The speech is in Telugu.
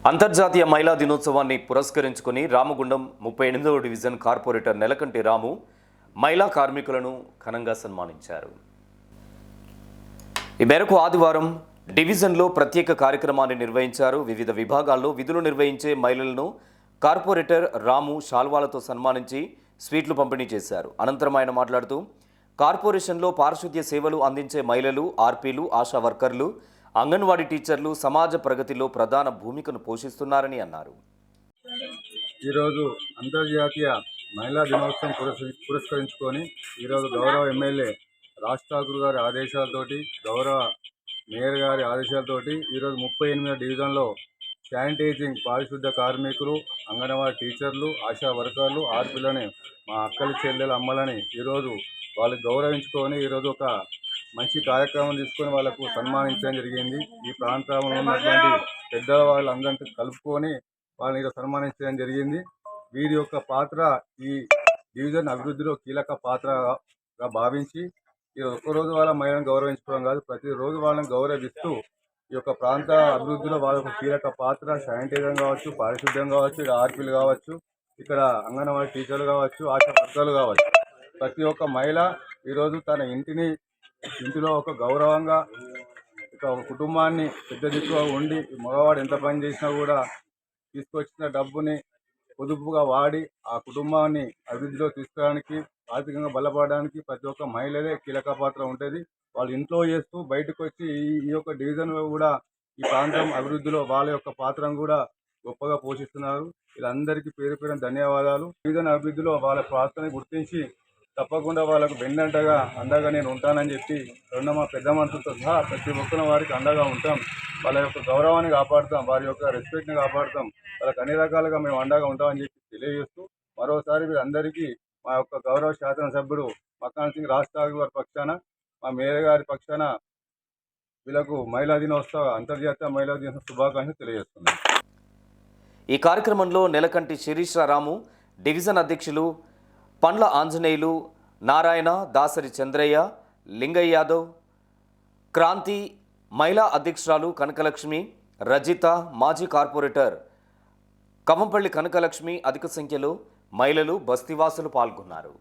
అంతర్జాతీయ మహిళా దినోత్సవాన్ని పురస్కరించుకుని రామగుండం 38వ డివిజన్ కార్పొరేటర్ నెలకంటి రాము మహిళా కార్మికులను ఘనంగా సన్మానించారు. ఈ మేరకు ఆదివారం డివిజన్లో ప్రత్యేక కార్యక్రమాన్ని నిర్వహించారు. వివిధ విభాగాల్లో విధులు నిర్వహించే మహిళలను కార్పొరేటర్ రాము శాల్వాలతో సన్మానించి స్వీట్లు పంపిణీ చేశారు. అనంతరం ఆయన మాట్లాడుతూ కార్పొరేషన్లో పారిశుద్ధ్య సేవలు అందించే మహిళలు, ఆర్పీలు, ఆశా వర్కర్లు, అంగన్వాడీ టీచర్లు సమాజ ప్రగతిలో ప్రధాన భూమికను పోషిస్తున్నారని అన్నారు. ఈరోజు అంతర్జాతీయ మహిళా దినోత్సవం పురస్కరించుకొని ఈరోజు గౌరవ ఎమ్మెల్యే రాజ్ ఠాకూర్ గారి ఆదేశాలతోటి, గౌరవ మేయర్ గారి ఆదేశాలతోటి ఈరోజు 38వ డివిజన్లో శానిటైజింగ్ పారిశుద్ధ కార్మికులు, అంగన్వాడీ టీచర్లు, ఆశా వర్కర్లు, ఆర్పీలని, మా అక్కలు, చెల్లెల, అమ్మలని ఈరోజు వాళ్ళు గౌరవించుకొని ఈరోజు ఒక మంచి కార్యక్రమం తీసుకొని వాళ్ళకు సన్మానించడం జరిగింది. ఈ ప్రాంతంలో ఉన్నటువంటి పెద్దల వాళ్ళందరినీ కలుపుకొని వాళ్ళని ఈరోజు సన్మానించడం జరిగింది. వీరి యొక్క పాత్ర ఈ డివిజన్ అభివృద్ధిలో కీలక పాత్రగా భావించి ఈరోజు ఒక్కరోజు వాళ్ళ మహిళలను గౌరవించుకోవడం కాదు, ప్రతిరోజు వాళ్ళని గౌరవిస్తూ ఈ యొక్క ప్రాంత అభివృద్ధిలో వాళ్ళ యొక్క కీలక పాత్ర శానిటైజర్ కావచ్చు, పారిశుద్ధ్యం కావచ్చు, ఇక్కడ ఆర్పీలు కావచ్చు, ఇక్కడ అంగన్వాడీ టీచర్లు కావచ్చు, ఆశా వర్కర్లు కావచ్చు, ప్రతి ఒక్క మహిళ ఈరోజు తన ఇంటిలో ఒక గౌరవంగా ఒక కుటుంబాన్ని పెద్ద దిక్కుగా ఉండి, మగవాడు ఎంత పని చేసినా కూడా తీసుకొచ్చిన డబ్బుని పొదుపుగా వాడి ఆ కుటుంబాన్ని అభివృద్ధిలో తీసుకోవడానికి, ఆర్థికంగా బలపడడానికి ప్రతి ఒక్క మహిళలే కీలక పాత్ర ఉంటుంది. వాళ్ళు ఇంట్లో చేస్తూ బయటకు వచ్చి ఈ యొక్క డివిజన్లో కూడా ఈ ప్రాంతం అభివృద్ధిలో వాళ్ళ యొక్క పాత్రను కూడా గొప్పగా పోషిస్తున్నారు. వీళ్ళందరికీ పేరు పేరున ధన్యవాదాలు. డివిజన్ అభివృద్ధిలో వాళ్ళ పాత్రని గుర్తించి తప్పకుండా వాళ్ళకు వెన్నంటగా అండగా నేను ఉంటానని చెప్పి మా పెద్ద మనుషులతో సహా ప్రతి ఒక్కరి వారికి అండగా ఉంటాం. వాళ్ళ యొక్క గౌరవాన్ని కాపాడుతాం, వారి యొక్క రెస్పెక్ట్ని కాపాడుతాం, వాళ్ళకి అన్ని రకాలుగా మేము అండగా ఉంటామని చెప్పి తెలియజేస్తూ మరోసారి వీరందరికీ మా యొక్క గౌరవ శాసనసభ్యుడు మకాన్ సింగ్ రాజ్ ఠాకూర్ గారి పక్షాన, మా మేయర్ గారి పక్షాన వీళ్ళకు అంతర్జాతీయ మహిళా దినోత్సవ శుభాకాంక్షలు తెలియజేస్తున్నాం. ఈ కార్యక్రమంలో నెలకంటి శిరీష రాము, డివిజన్ అధ్యక్షులు పండ్ల ఆంజనేయులు, నారాయణ, దాసరి చంద్రయ్య, లింగయ్య యాదవ్, క్రాంతి, మహిళా అధ్యక్షురాలు కనకలక్ష్మి, రజిత, మాజీ కార్పొరేటర్ కవంపల్లి కనకలక్ష్మి, అధిక సంఖ్యలో మహిళలు, బస్తీవాసులు పాల్గొన్నారు.